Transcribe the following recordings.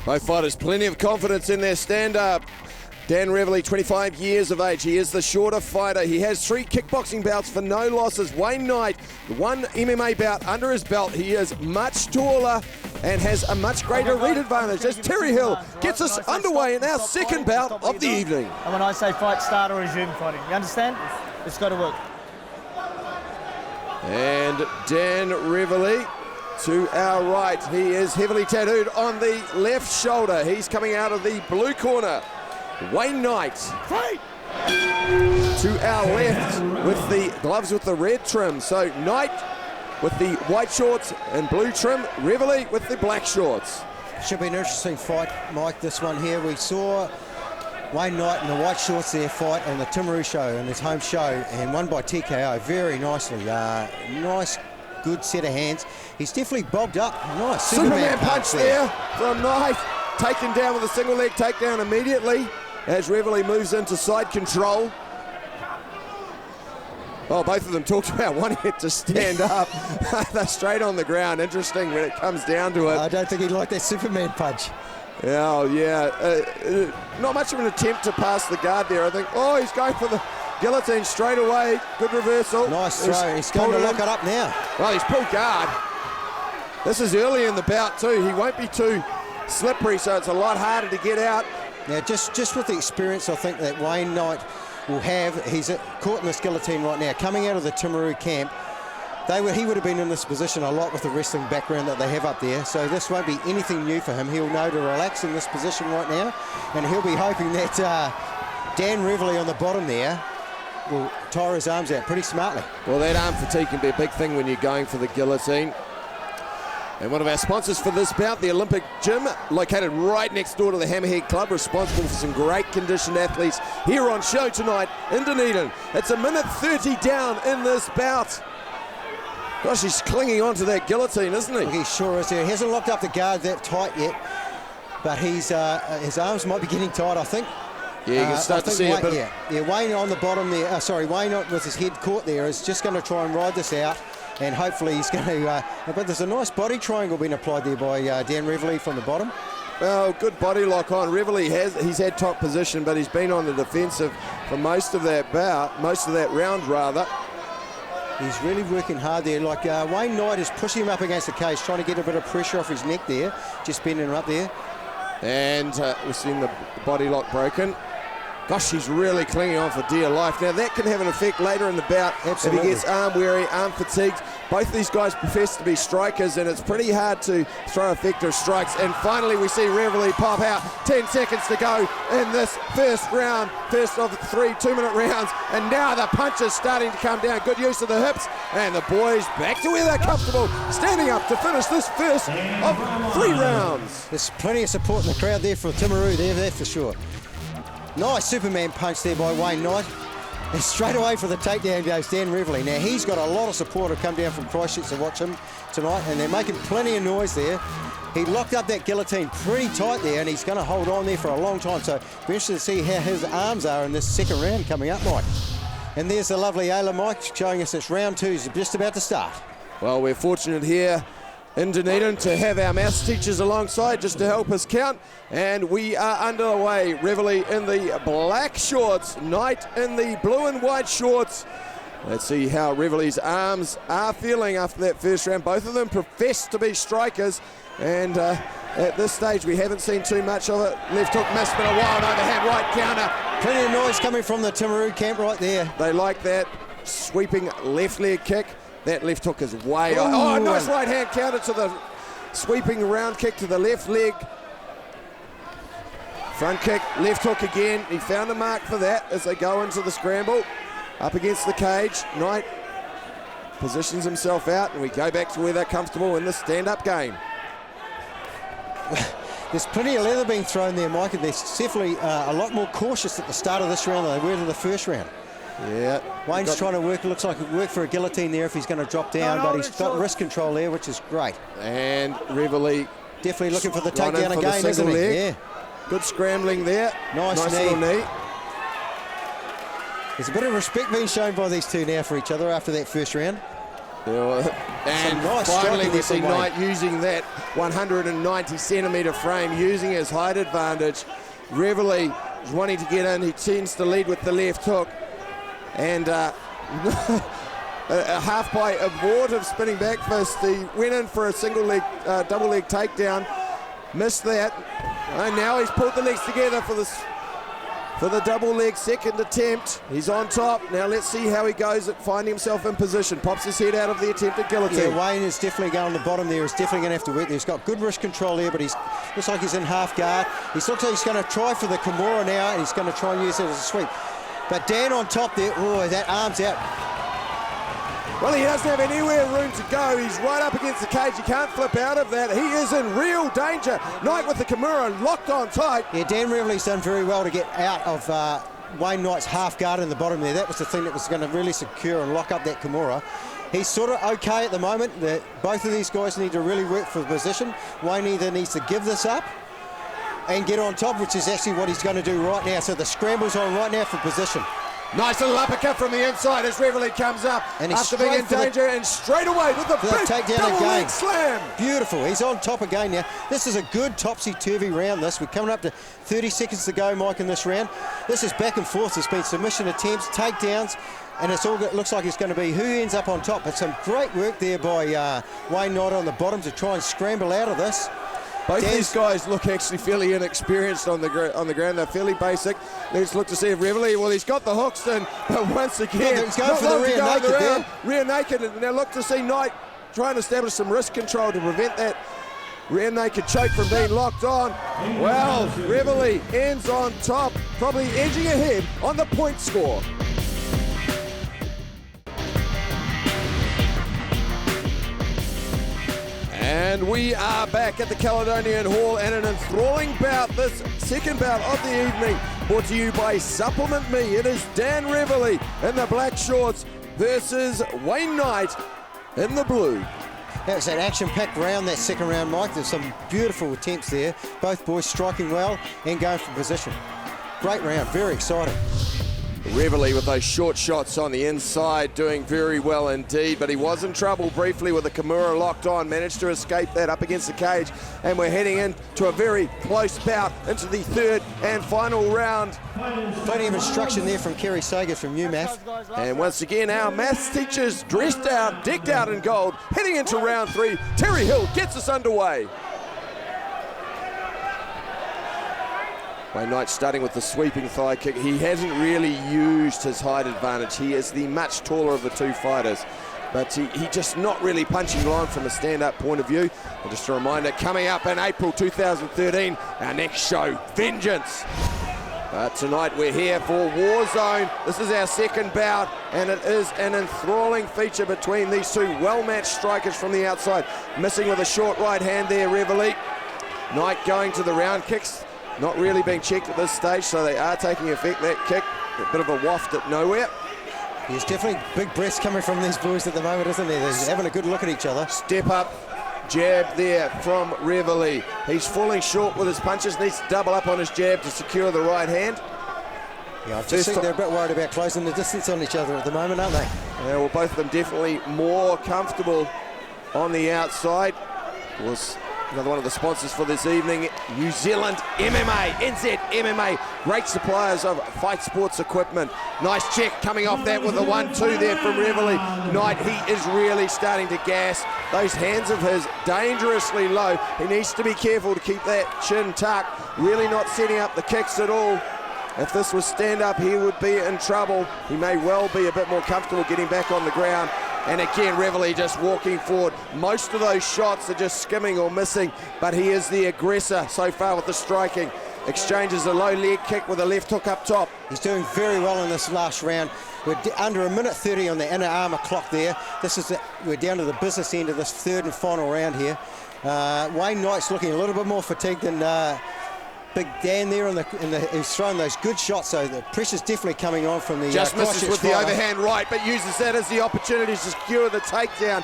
Both fighters plenty of confidence in their stand-up. Dan Reverly, 25 years of age. He is the shorter fighter. He has 3 kickboxing bouts for no losses. Wayne Knight, 1 MMA bout under his belt. He is much taller and has a much greater read advantage as Terry Hill gets us underway in our second bout of the evening. And when I say fight, start or resume fighting. You understand? It's got to work. And Dan Reverly to our right. He is heavily tattooed on the left shoulder. He's coming out of the blue corner. Wayne Knight Fight! to our left with the gloves with the red trim. So Knight with the white shorts and blue trim, Reverly with the black shorts. Should be an interesting fight, Mike, this one here. We saw Wayne Knight in the white shorts there fight on the Timaru show, in his home show, and won by TKO very nicely. Nice, good set of hands. He's definitely bogged up. Nice Superman punch there from Knight. Taken down with a single leg takedown immediately as Reverly moves into side control. Oh, both of them talked about wanting it to stand up. They're straight on the ground. Interesting when it comes down to it. I don't think he liked that Superman punch. Oh, yeah. Not much of an attempt to pass the guard there, I think. Oh, he's going for the guillotine straight away. Good reversal. Nice throw. He's going to lock it up now. Well, he's pulled guard. This is early in the bout, too. He won't be too slippery, so it's a lot harder to get out. Now, just with the experience I think that Wayne Knight will have, he's caught in this guillotine right now. Coming out of the Timaru camp, he would have been in this position a lot with the wrestling background that they have up there, so this won't be anything new for him. He'll know to relax in this position right now, and he'll be hoping that Dan Reverly on the bottom there will tire his arms out pretty smartly. Well, that arm fatigue can be a big thing when you're going for the guillotine. And one of our sponsors for this bout, the Olympic Gym, located right next door to the Hammerhead Club, responsible for some great conditioned athletes here on show tonight in Dunedin. It's 1:30 down in this bout. Gosh, he's clinging onto that guillotine, isn't he? He sure is. He hasn't locked up the guard that tight yet, but his arms might be getting tight, I think. Yeah, you can start to see a bit. Yeah, Wayne on the bottom there, Wayne with his head caught there is just going to try and ride this out. And hopefully he's going to, but there's a nice body triangle being applied there by Dan Reverly from the bottom. Well, good body lock on. Reverly he's had top position, but he's been on the defensive for most of that bout, most of that round rather. He's really working hard there. Like Wayne Knight is pushing him up against the cage, trying to get a bit of pressure off his neck there, just bending him up there. And we've seen the body lock broken. Gosh, he's really clinging on for dear life. Now, that can have an effect later in the bout. Absolutely. If he gets arm weary, arm fatigued. Both these guys profess to be strikers, and it's pretty hard to throw effective strikes. And finally, we see Reverly pop out. 10 seconds to go in this first round, first of 3 2-minute rounds. And now the punches starting to come down. Good use of the hips. And the boys back to where they're comfortable, standing up to finish this first of 3 rounds. There's plenty of support in the crowd there for Timaru there for sure. Nice Superman punch there by Wayne Knight. And straight away for the takedown goes Dan Reverly. Now he's got a lot of support who come down from Christchurch to watch him tonight, and they're making plenty of noise there. He locked up that guillotine pretty tight there, and he's going to hold on there for a long time. So be interested to see how his arms are in this second round coming up, Mike. And there's the lovely Ayla, Mike, showing us it's round 2 is just about to start. Well, we're fortunate here in Dunedin to have our maths teachers alongside just to help us count, and we are underway. Reverly in the black shorts, Knight in the blue and white shorts. Let's see how Reverly's arms are feeling after that first round. Both of them profess to be strikers, and at this stage we haven't seen too much of it. Left hook missed, but a wild overhand right counter. Plenty of noise coming from the Timaru camp right there. They like that sweeping left leg kick. That left hook is way off. Oh, nice right hand counter to the sweeping round kick to the left leg. Front kick, left hook again. He found a mark for that as they go into the scramble. Up against the cage, Knight positions himself out, and we go back to where they're comfortable in the stand-up game. There's plenty of leather being thrown there, Mike, and they're definitely a lot more cautious at the start of this round than they were in the first round. Yeah. Wayne's trying to work, looks like he'll work for a guillotine there if he's going to drop down, but he's got wrist control there, which is great. And Reverly definitely looking for the takedown again, isn't he? Yeah. Good scrambling there. Nice little knee. There's a bit of respect being shown by these two now for each other after that first round. And nice finally we striking see there from Knight using that 190 centimetre frame, using his height advantage. Reverly is wanting to get in. He tends to lead with the left hook. And a half by abortive spinning back fist. He went in for a single leg, double leg takedown. Missed that. And now he's pulled the legs together for the double leg second attempt. He's on top. Now let's see how he goes at finding himself in position. Pops his head out of the attempted guillotine. Yeah, Wayne is definitely going on the bottom there. He's definitely going to have to work there. He's got good wrist control there, but looks like he's in half guard. He looks like he's going to try for the Kimura now, and he's going to try and use it as a sweep. But Dan on top there, oh, that arm's out. Well, he doesn't have anywhere room to go. He's right up against the cage. He can't flip out of that. He is in real danger. Knight with the Kimura locked on tight. Yeah, Dan Reverly's done very well to get out of Wayne Knight's half guard in the bottom there. That was the thing that was going to really secure and lock up that Kimura. He's sort of okay at the moment. Both of these guys need to really work for the position. Wayne either needs to give this up and get on top, which is actually what he's going to do right now. So the scramble's on right now for position. Nice little uppercut from the inside as Reverly comes up and he's after being in danger, and straight away with the big double leg slam. Beautiful. He's on top again now. This is a good topsy-turvy round, this. We're coming up to 30 seconds to go, Mike, in this round. This is back and forth. There's been submission attempts, takedowns, and it looks like it's going to be who ends up on top. But some great work there by Wayne Knight on the bottom to try and scramble out of this. Both these guys look actually fairly inexperienced on the ground. They're fairly basic. Let's look to see if Reverly, well, he's got the hooks in, but once again, he's going for the rear naked there. Rear naked, and now look to see Knight trying to establish some wrist control to prevent that rear naked choke from being locked on. Well, Reverly ends on top, probably edging ahead on the point score. And we are back at the Caledonian Hall, and an enthralling bout, this second bout of the evening, brought to you by Supplement Me. It is Dan Reverly in the black shorts versus Wayne Knight in the blue. That was an action-packed round, that second round, Mike. There's some beautiful attempts there. Both boys striking well and going for position. Great round, very exciting. Reverly with those short shots on the inside, doing very well indeed, but he was in trouble briefly with the Kimura locked on, managed to escape that up against the cage, and we're heading into a very close bout into the third and final round. Plenty of instruction there from Kerry Sager from UMath. And once again, our maths teachers dressed out, decked out in gold, heading into round three. Terry Hill gets us underway. Wayne Knight starting with the sweeping thigh kick. He hasn't really used his height advantage. He is the much taller of the two fighters, but he just not really punching line from a stand-up point of view. And just a reminder, coming up in April 2013, our next show, Vengeance. Tonight we're here for Warzone. This is our second bout, and it is an enthralling feature between these two well-matched strikers from the outside. Missing with a short right hand there, Reverly. Knight going to the round kicks. Not really being checked at this stage, so they are taking effect. That kick, a bit of a waft at nowhere. There's definitely big breaths coming from these boys at the moment, isn't there? They're having a good look at each other. Step up, jab there from Reverly. He's falling short with his punches, needs to double up on his jab to secure the right hand. Yeah, I just think they're a bit worried about closing the distance on each other at the moment, aren't they? Yeah, well, both of them definitely more comfortable on the outside. Was another one of the sponsors for this evening, New Zealand MMA, NZ MMA, great suppliers of fight sports equipment. Nice check coming off that with a 1-2 there from Reverly. Knight, he is really starting to gas. Those hands of his dangerously low. He needs to be careful to keep that chin tucked, really not setting up the kicks at all. If this was stand-up, he would be in trouble. He may well be a bit more comfortable getting back on the ground. And again, Reverly just walking forward. Most of those shots are just skimming or missing, but he is the aggressor so far with the striking. Exchanges a low leg kick with a left hook up top. He's doing very well in this last round. We're under a minute 30 on the inner armour clock there. We're down to the business end of this third and final round here. Wayne Knight's looking a little bit more fatigued than Big Dan there, he's throwing those good shots, so the pressure's definitely coming on from the just misses with the overhand right, but uses that as the opportunity to secure the takedown.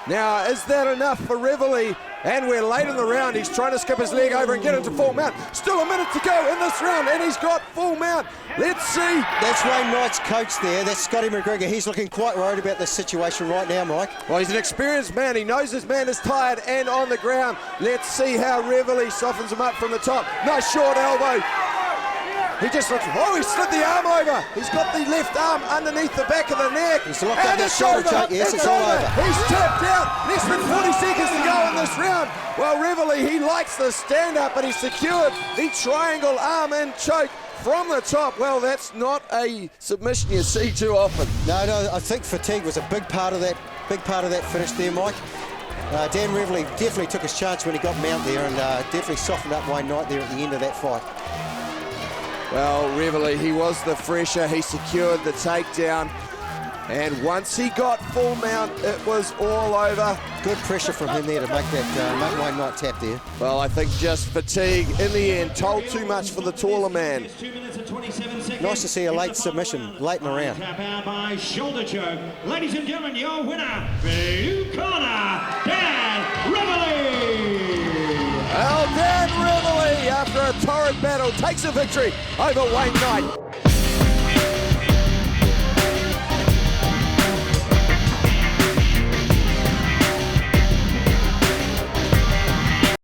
Now, is that enough for Reverly? And we're late in the round. He's trying to skip his leg over and get into full mount. Still a minute to go in this round, and he's got full mount. Let's see. That's Wayne Knight's coach there. That's Scotty McGregor. He's looking quite worried about this situation right now, Mike. Well, he's an experienced man. He knows his man is tired and on the ground. Let's see how Reverly softens him up from the top. Nice short elbow. He just looks, oh, he slid the arm over. He's got the left arm underneath the back of the neck. He's locked up that shoulder choke. Yes, it's all over. He's tapped out. Less than 40 seconds to go in this round. Well, Reverly, he likes the stand-up, but he secured the triangle arm and choke from the top. Well, that's not a submission you see too often. No, I think fatigue was a big part of that finish there, Mike. Dan Reverly definitely took his chance when he got mount there and definitely softened up Wayne Knight there at the end of that fight. Well, Reverly, he was the fresher. He secured the takedown. And once he got full mount, it was all over. Good pressure from him there to make that make Wayne Knight tap there. Well, I think just fatigue in the end told too much for the taller man. Nice to see a late submission, late in the round. Tap out by shoulder choke. Ladies and gentlemen, your winner, blue corner, Dan Reverly. Well, Dan Reverly, after a torrid battle, takes a victory over Wayne Knight.